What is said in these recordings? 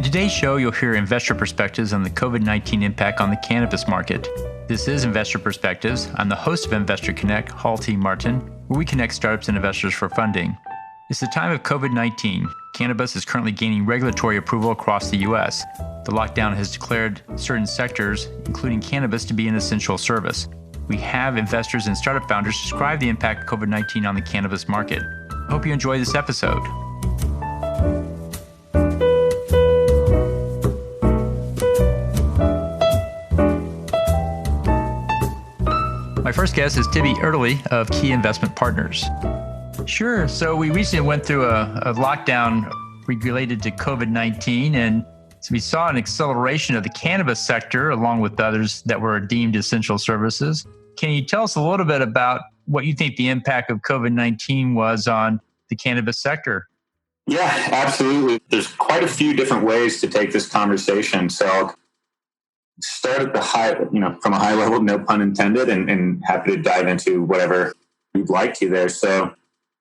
In today's show, you'll hear investor perspectives on the COVID-19 impact on the cannabis market. This is Investor Perspectives. I'm the host of Investor Connect, Hall T. Martin, where we connect startups and investors for funding. It's the time of COVID-19. Cannabis is currently gaining regulatory approval across the U.S. The lockdown has declared certain sectors, including cannabis, to be an essential service. We have investors and startup founders describe the impact of COVID-19 on the cannabis market. I hope you enjoy this episode. My first guest is Tibby Erdely of Key Investment Partners. Sure. So we recently went through a lockdown related to COVID-19, and so we saw an acceleration of the cannabis sector along with others that were deemed essential services. Can you tell us a little bit about what you think the impact of COVID-19 was on the cannabis sector? Yeah, absolutely. There's quite a few different ways to take this conversation. So I'll start at the high, from a high level, no pun intended, and happy to dive into whatever you'd like to there. So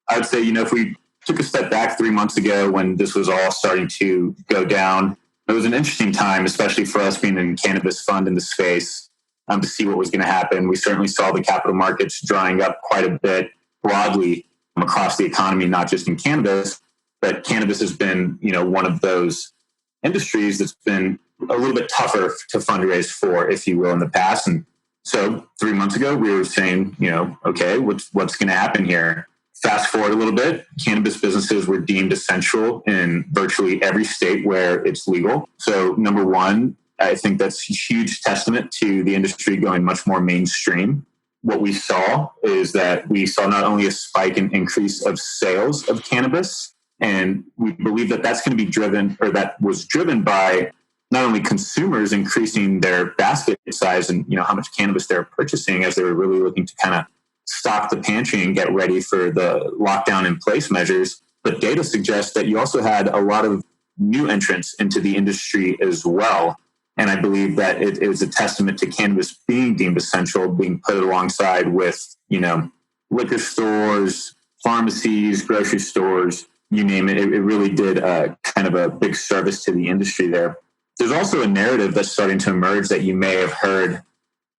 I would say, if we took a step back 3 months ago when this was all starting to go down, it was an interesting time, especially for us being in cannabis fund in the space, to see what was going to happen. We certainly saw the capital markets drying up quite a bit broadly across the economy, not just in cannabis, but cannabis has been, one of those industries that's been a little bit tougher to fundraise for, if you will, in the past. And so 3 months ago, we were saying, okay, what's going to happen here? Fast forward a little bit, cannabis businesses were deemed essential in virtually every state where it's legal. So number one, I think that's a huge testament to the industry going much more mainstream. What we saw is that we saw not only a spike in increase of sales of cannabis, and we believe that that's going to be driven, or that was driven by not only consumers increasing their basket size and how much cannabis they're purchasing as they were really looking to kind of stock the pantry and get ready for the lockdown in place measures, but data suggests that you also had a lot of new entrants into the industry as well. And I believe that it is a testament to cannabis being deemed essential, being put alongside with liquor stores, pharmacies, grocery stores, you name it. It really did kind of a big service to the industry there. There's also a narrative that's starting to emerge that you may have heard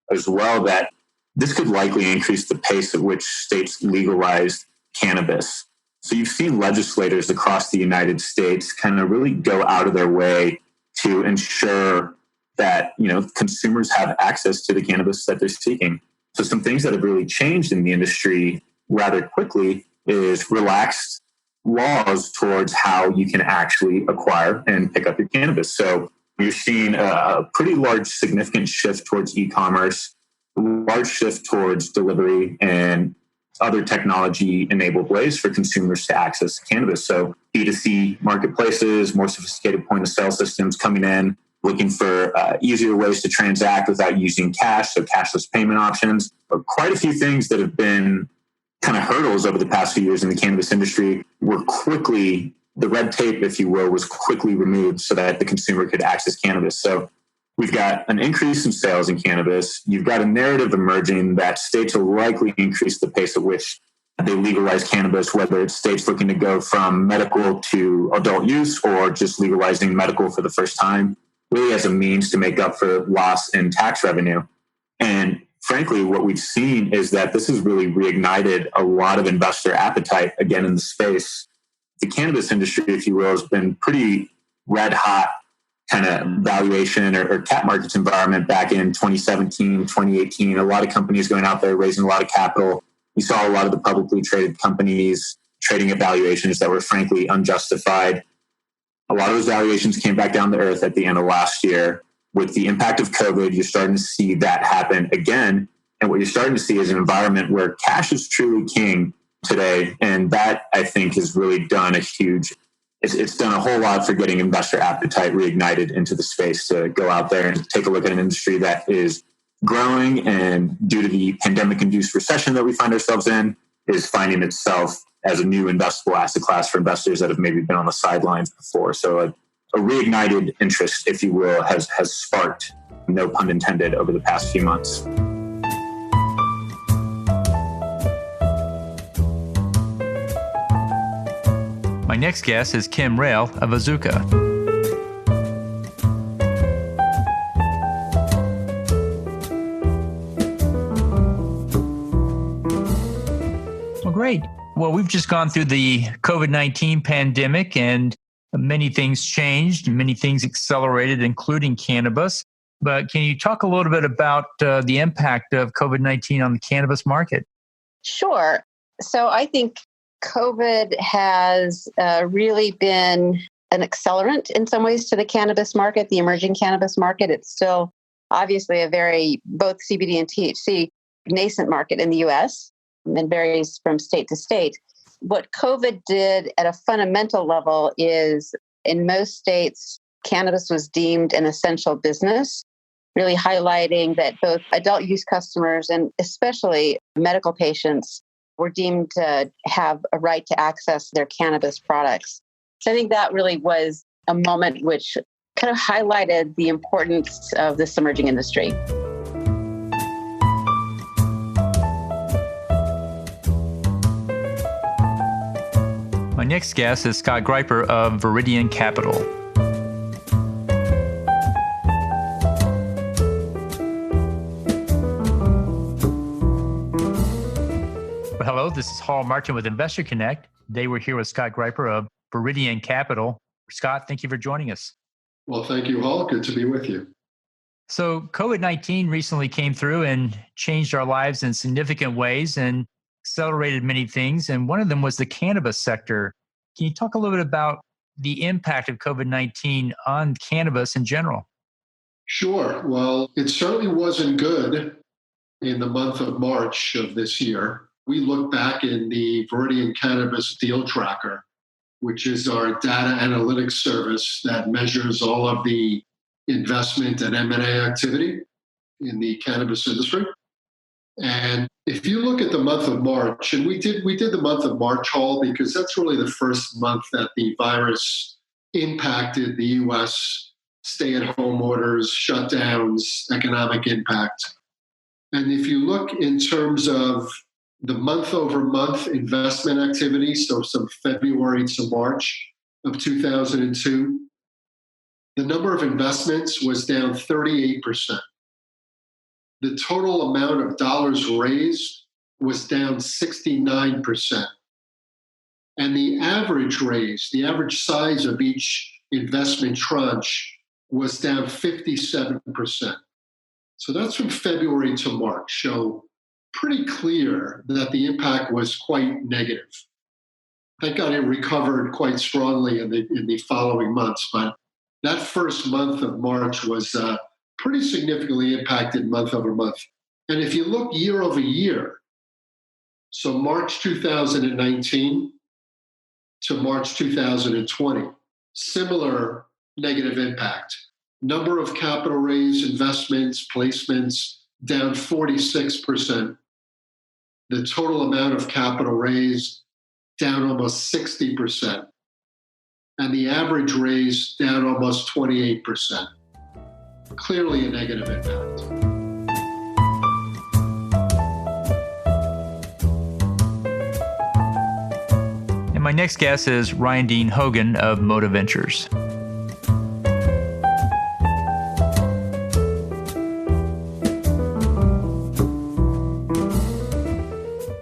as well, that this could likely increase the pace at which states legalize cannabis. So you've seen legislators across the United States kind of really go out of their way to ensure that, consumers have access to the cannabis that they're seeking. So some things that have really changed in the industry rather quickly is relaxed laws towards how you can actually acquire and pick up your cannabis. So you're seeing a pretty large, significant shift towards e-commerce, a large shift towards delivery and other technology-enabled ways for consumers to access cannabis. So B2C marketplaces, more sophisticated point-of-sale systems coming in, looking for easier ways to transact without using cash, so cashless payment options. But quite a few things that have been kind of hurdles over the past few years in the cannabis industry were quickly, the red tape, if you will, was quickly removed so that the consumer could access cannabis. So we've got an increase in sales in cannabis. You've got a narrative emerging that states will likely increase the pace at which they legalize cannabis, whether it's states looking to go from medical to adult use or just legalizing medical for the first time, really as a means to make up for loss in tax revenue. And frankly, what we've seen is that this has really reignited a lot of investor appetite again in the space. The cannabis industry, if you will, has been pretty red hot kind of valuation or cap markets environment back in 2017, 2018. A lot of companies going out there raising a lot of capital. We saw a lot of the publicly traded companies trading at valuations that were frankly unjustified. A lot of those valuations came back down to earth at the end of last year. With the impact of COVID, you're starting to see that happen again. And what you're starting to see is an environment where cash is truly king today. And that, I think, has really done it's done a whole lot for getting investor appetite reignited into the space to go out there and take a look at an industry that is growing and, due to the pandemic-induced recession that we find ourselves in, is finding itself as a new investable asset class for investors that have maybe been on the sidelines before. So a reignited interest, if you will, has sparked, no pun intended, over the past few months. My next guest is Kim Rail of Azuka. Well, we've just gone through the COVID-19 pandemic and many things changed and many things accelerated, including cannabis. But can you talk a little bit about the impact of COVID-19 on the cannabis market? Sure. So I think COVID has really been an accelerant in some ways to the cannabis market, the emerging cannabis market. It's still obviously a very, both CBD and THC, nascent market in the US and varies from state to state. What COVID did at a fundamental level is in most states, cannabis was deemed an essential business, really highlighting that both adult use customers and especially medical patients were deemed to have a right to access their cannabis products. So I think that really was a moment which kind of highlighted the importance of this emerging industry. My next guest is Scott Griper of Viridian Capital. Hello, this is Hall Martin with Investor Connect. Today we're here with Scott Griper of Viridian Capital. Scott, thank you for joining us. Well, thank you, Hall. Good to be with you. So COVID-19 recently came through and changed our lives in significant ways and accelerated many things. And one of them was the cannabis sector. Can you talk a little bit about the impact of COVID-19 on cannabis in general? Sure. Well, it certainly wasn't good in the month of March of this year. We look back in the Viridian Cannabis Deal Tracker, which is our data analytics service that measures all of the investment and M&A activity in the cannabis industry. And if you look at the month of March, and we did the month of March, Hall, because that's really the first month that the virus impacted the U.S. stay-at-home orders, shutdowns, economic impact. And if you look in terms of the month-over-month investment activity, so from February to March of 2002, the number of investments was down 38%. The total amount of dollars raised was down 69%. And the average raise, the average size of each investment tranche was down 57%. So that's from February to March. So pretty clear that the impact was quite negative. Thank God it recovered quite strongly in the following months, but that first month of March was pretty significantly impacted month over month. And if you look year over year, so March 2019 to March 2020, similar negative impact. Number of capital raised, investments, placements, down 46%. The total amount of capital raised, down almost 60%. And the average raise, down almost 28%. Clearly a negative impact. And my next guest is Ryan Dean Hogan of Moda Ventures.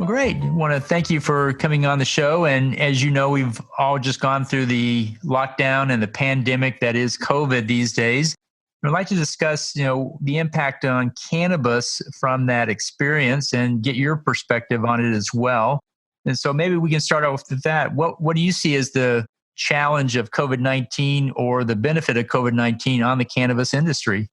Great. I want to thank you for coming on the show. And as you know, we've all just gone through the lockdown and the pandemic that is COVID these days. I'd like to discuss, the impact on cannabis from that experience and get your perspective on it as well. And so maybe we can start off with that. What do you see as the challenge of COVID-19 or the benefit of COVID-19 on the cannabis industry?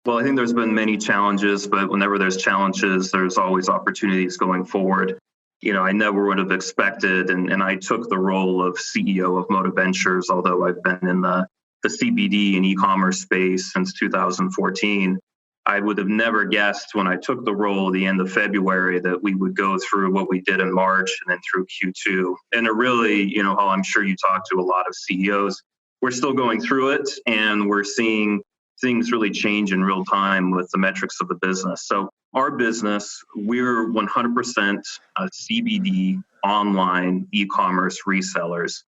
Well, I think there's been many challenges, but whenever there's challenges, there's always opportunities going forward. I never would have expected, and I took the role of CEO of Moda Ventures, although I've been in the CBD and e-commerce space since 2014. I would have never guessed when I took the role at the end of February that we would go through what we did in March and then through Q2. And it really, I'm sure you talk to a lot of CEOs. We're still going through it, and we're seeing things really change in real time with the metrics of the business. So our business, we're 100% CBD online e-commerce resellers.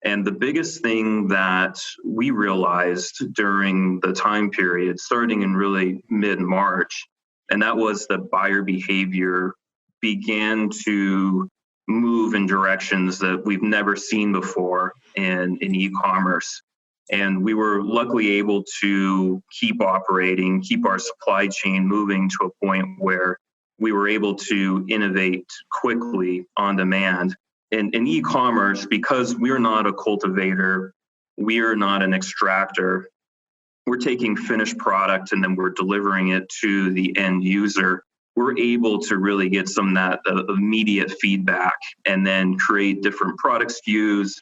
And the biggest thing that we realized during the time period, starting in really mid-March, and that was that buyer behavior began to move in directions that we've never seen before in e-commerce. And we were luckily able to keep operating, keep our supply chain moving to a point where we were able to innovate quickly on demand. In e-commerce, because we're not a cultivator, we're not an extractor, we're taking finished product and then we're delivering it to the end user. We're able to really get some of that immediate feedback and then create different product SKUs,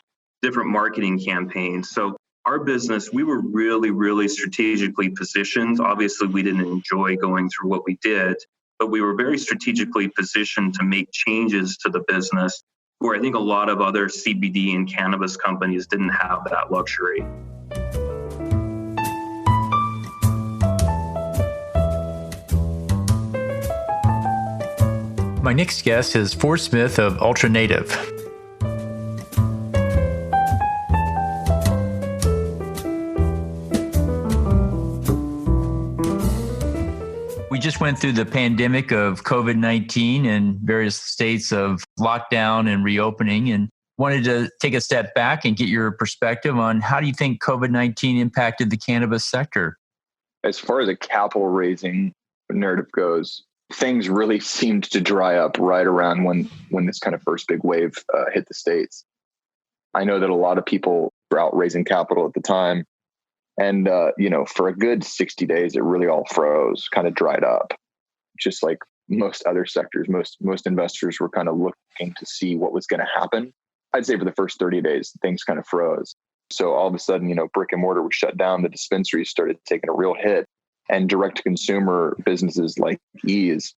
different marketing campaigns. So our business, we were really, really strategically positioned. Obviously, we didn't enjoy going through what we did, but we were very strategically positioned to make changes to the business where I think a lot of other CBD and cannabis companies didn't have that luxury. My next guest is Ford Smith of Ultra Native. We just went through the pandemic of COVID-19 and various states of lockdown and reopening, and wanted to take a step back and get your perspective on how do you think COVID-19 impacted the cannabis sector? As far as a capital raising narrative goes, things really seemed to dry up right around when this kind of first big wave hit the States. I know that a lot of people were out raising capital at the time. And, for a good 60 days, it really all froze, kind of dried up. Just like most other sectors, most investors were kind of looking to see what was going to happen. I'd say for the first 30 days, things kind of froze. So all of a sudden, brick and mortar was shut down. The dispensaries started taking a real hit. And direct-to-consumer businesses like Ease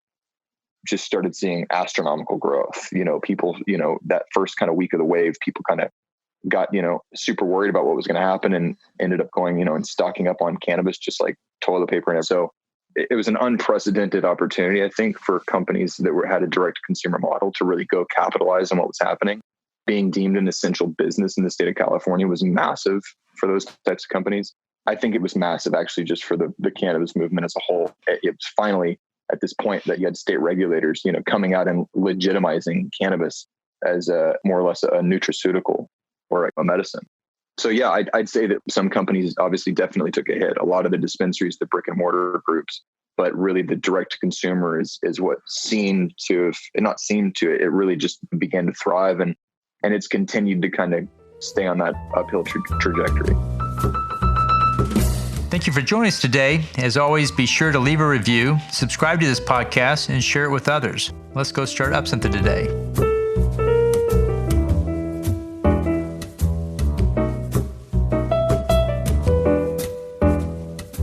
just started seeing astronomical growth. People, that first kind of week of the wave, people kind of got, super worried about what was going to happen and ended up going, and stocking up on cannabis, just like toilet paper. And so it was an unprecedented opportunity, I think, for companies that had a direct-to-consumer model to really go capitalize on what was happening. Being deemed an essential business in the state of California was massive for those types of companies. I think it was massive actually just for the cannabis movement as a whole. It was finally at this point that you had state regulators, coming out and legitimizing cannabis as more or less a nutraceutical or a medicine. So yeah, I'd say that some companies obviously definitely took a hit. A lot of the dispensaries, the brick and mortar groups, but really the direct to consumer is what it really just began to thrive and it's continued to kind of stay on that uphill trajectory. Thank you for joining us today. As always, be sure to leave a review, subscribe to this podcast, and share it with others. Let's go start up something today.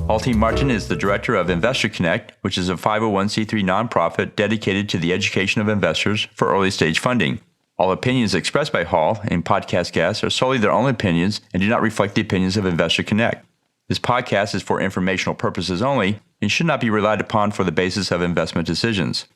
Halti Martin is the director of Investor Connect, which is a 501c3 nonprofit dedicated to the education of investors for early stage funding. All opinions expressed by Hall and podcast guests are solely their own opinions and do not reflect the opinions of Investor Connect. This podcast is for informational purposes only and should not be relied upon for the basis of investment decisions.